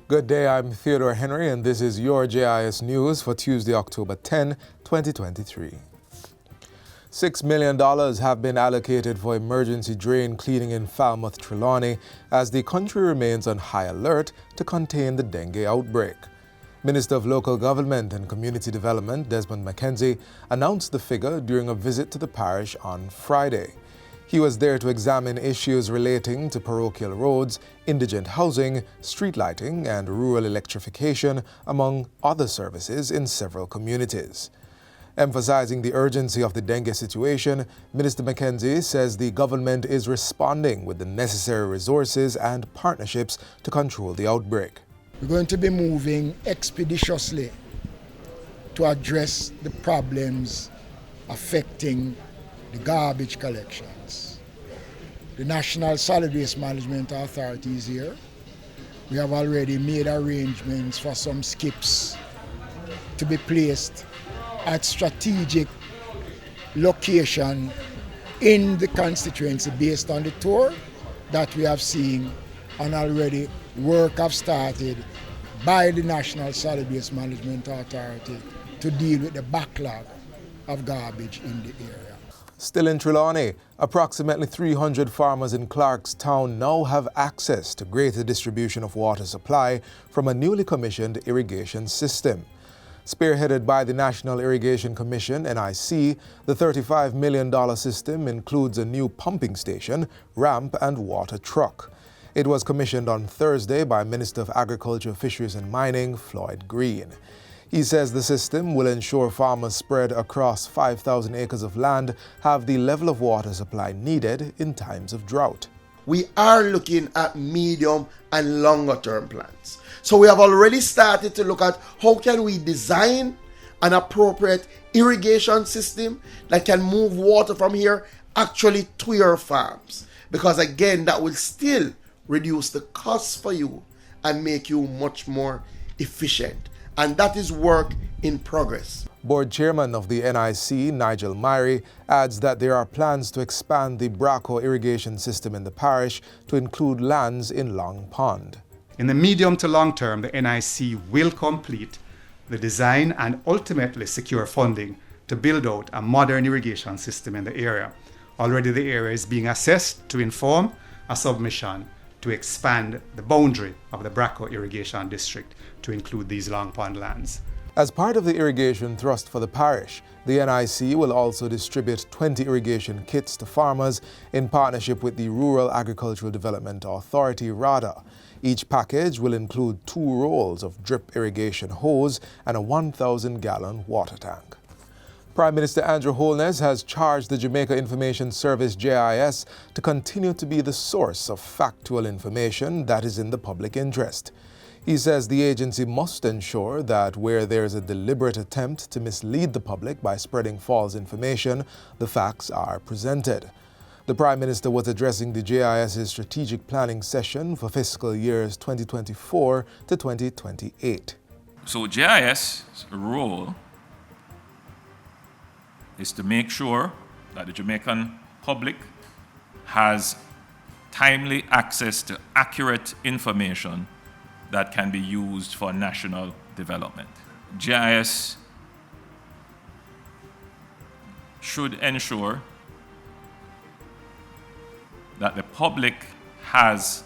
Good day, I'm Theodore Henry, and this is your JIS News for Tuesday, October 10, 2023. $6 million have been allocated for emergency drain cleaning in Falmouth, Trelawney, as the country remains on high alert to contain the dengue outbreak. Minister of Local Government and Community Development, Desmond McKenzie, announced the figure during a visit to the parish on Friday. He was there to examine issues relating to parochial roads, indigent housing, street lighting, and rural electrification, among other services in several communities. Emphasizing the urgency of the dengue situation, Minister McKenzie says the government is responding with the necessary resources and partnerships to control the outbreak. We're going to be moving expeditiously to address the problems affecting the garbage collections. The National Solid Waste Management Authority is here. We have already made arrangements for some skips to be placed at strategic location in the constituency based on the tour that we have seen, and already work have started by the National Solid Waste Management Authority to deal with the backlog of garbage in the area. Still in Trelawney, approximately 300 farmers in Clarkstown now have access to greater distribution of water supply from a newly commissioned irrigation system. Spearheaded by the National Irrigation Commission, NIC, the $35 million system includes a new pumping station, ramp, and water truck. It was commissioned on Thursday by Minister of Agriculture, Fisheries and Mining, Floyd Green. He says the system will ensure farmers spread across 5,000 acres of land have the level of water supply needed in times of drought. We are looking at medium and longer term plans. So we have already started to look at how can we design an appropriate irrigation system that can move water from here actually to your farms. Because again, that will still reduce the cost for you and make you much more efficient. And that is work in progress. Board Chairman of the NIC, Nigel Myrie, adds that there are plans to expand the Braco irrigation system in the parish to include lands in Long Pond. In the medium to long term, the NIC will complete the design and ultimately secure funding to build out a modern irrigation system in the area. Already the area is being assessed to inform a submission to expand the boundary of the Braco irrigation district to include these Long Pond lands. As part of the irrigation thrust for the parish, the NIC will also distribute 20 irrigation kits to farmers in partnership with the Rural Agricultural Development Authority, RADA. Each package will include 2 rolls of drip irrigation hose and a 1,000-gallon water tank. Prime Minister Andrew Holness has charged the Jamaica Information Service, JIS, to continue to be the source of factual information that is in the public interest. He says the agency must ensure that where there is a deliberate attempt to mislead the public by spreading false information, the facts are presented. The Prime Minister was addressing the JIS's strategic planning session for fiscal years 2024 to 2028. So JIS role is to make sure that the Jamaican public has timely access to accurate information that can be used for national development. JIS should ensure that the public has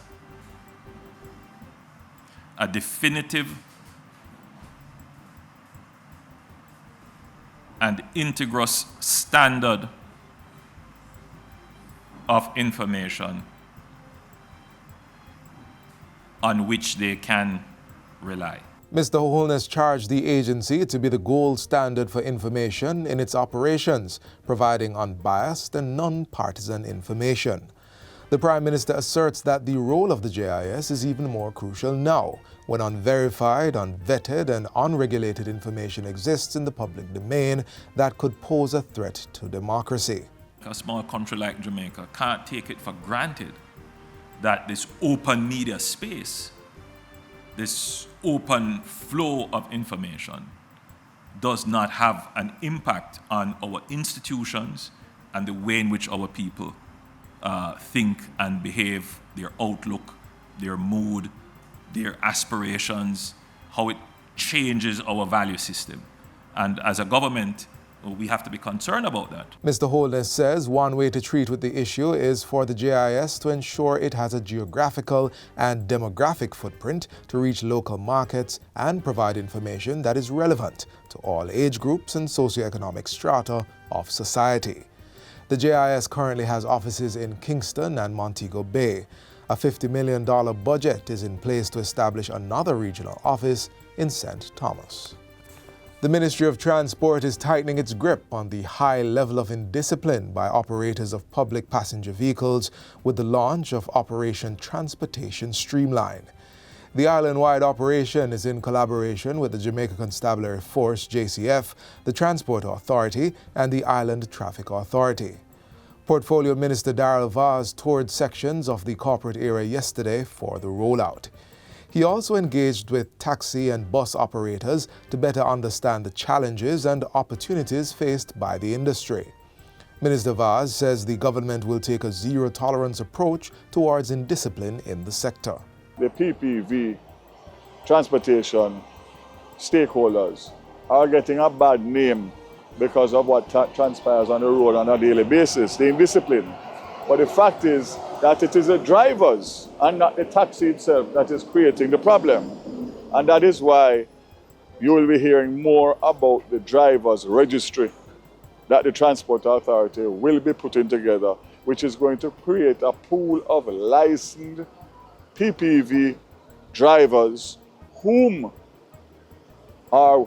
a definitive and integrous standard of information on which they can rely. Mr. Holness charged the agency to be the gold standard for information in its operations, providing unbiased and non-partisan information. The Prime Minister asserts that the role of the JIS is even more crucial now, when unverified, unvetted, and unregulated information exists in the public domain that could pose a threat to democracy. A small country like Jamaica can't take it for granted that this open media space, this open flow of information, does not have an impact on our institutions and the way in which our people think and behave, their outlook, their mood, their aspirations, how it changes our value system. And as a government, we have to be concerned about that. Mr. Holness says one way to treat with the issue is for the JIS to ensure it has a geographical and demographic footprint to reach local markets and provide information that is relevant to all age groups and socioeconomic strata of society. The JIS currently has offices in Kingston and Montego Bay. A $50 million budget is in place to establish another regional office in St. Thomas. The Ministry of Transport is tightening its grip on the high level of indiscipline by operators of public passenger vehicles with the launch of Operation Transportation Streamline. The island-wide operation is in collaboration with the Jamaica Constabulary Force, JCF, the Transport Authority, and the Island Traffic Authority. Portfolio Minister Darrell Vaz toured sections of the corporate area yesterday for the rollout. He also engaged with taxi and bus operators to better understand the challenges and opportunities faced by the industry. Minister Vaz says the government will take a zero-tolerance approach towards indiscipline in the sector. The PPV transportation stakeholders are getting a bad name because of what transpires on the road on a daily basis, the indiscipline. But the fact is that it is the drivers and not the taxi itself that is creating the problem. And that is why you will be hearing more about the drivers' registry that the Transport Authority will be putting together, which is going to create a pool of licensed PPV drivers whom are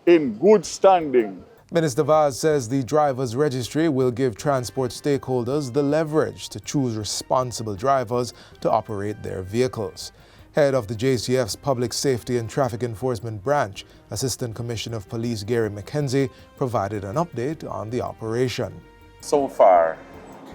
in good standing. Minister Vaz says the drivers' registry will give transport stakeholders the leverage to choose responsible drivers to operate their vehicles. Head of the JCF's Public Safety and Traffic Enforcement Branch, Assistant Commissioner of Police Gary McKenzie, provided an update on the operation. So far,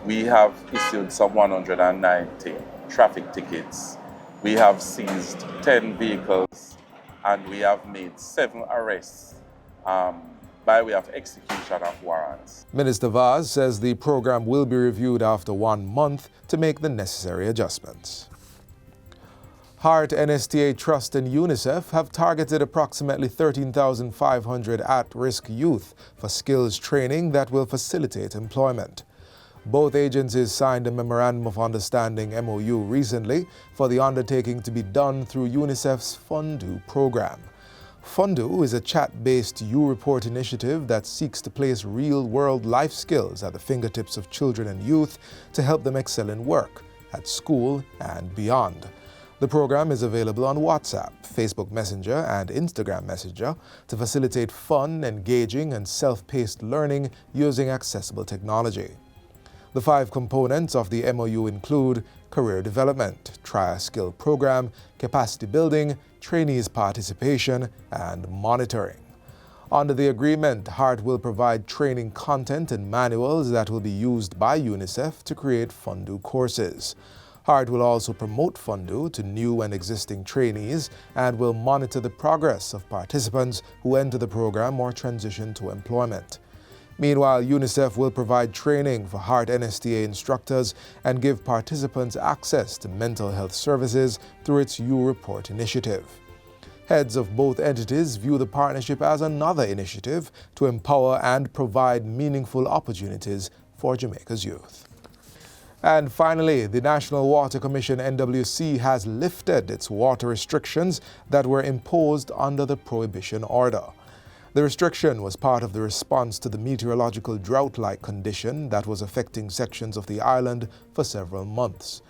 we have issued some 190 traffic tickets. We have seized 10 vehicles and we have made 7 arrests by way of execution of warrants. Minister Vaz says the program will be reviewed after 1 month to make the necessary adjustments. HART, NSTA Trust and UNICEF have targeted approximately 13,500 at-risk youth for skills training that will facilitate employment. Both agencies signed a Memorandum of Understanding MOU recently for the undertaking to be done through UNICEF's Fundu program. Fundu is a chat-based U-Report initiative that seeks to place real-world life skills at the fingertips of children and youth to help them excel in work, at school, and beyond. The program is available on WhatsApp, Facebook Messenger, and Instagram Messenger to facilitate fun, engaging, and self-paced learning using accessible technology. The 5 components of the MOU include career development, tri-skill program, capacity building, trainees participation, and monitoring. Under the agreement, HART will provide training content and manuals that will be used by UNICEF to create Fundu courses. HART will also promote Fundu to new and existing trainees and will monitor the progress of participants who enter the program or transition to employment. Meanwhile, UNICEF will provide training for HART NSTA instructors and give participants access to mental health services through its U-Report initiative. Heads of both entities view the partnership as another initiative to empower and provide meaningful opportunities for Jamaica's youth. And finally, the National Water Commission (NWC) has lifted its water restrictions that were imposed under the Prohibition Order. The restriction was part of the response to the meteorological drought-like condition that was affecting sections of the island for several months.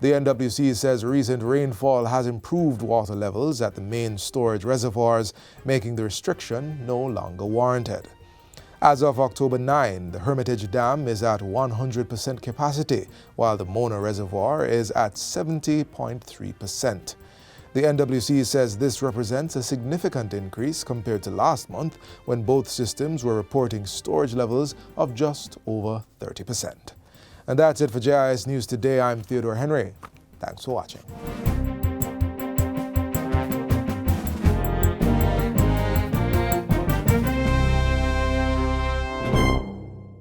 The NWC says recent rainfall has improved water levels at the main storage reservoirs, making the restriction no longer warranted. As of October 9, the Hermitage Dam is at 100% capacity, while the Mona Reservoir is at 70.3%. The NWC says this represents a significant increase compared to last month, when both systems were reporting storage levels of just over 30%. And that's it for JIS News Today. I'm Theodore Henry. Thanks for watching.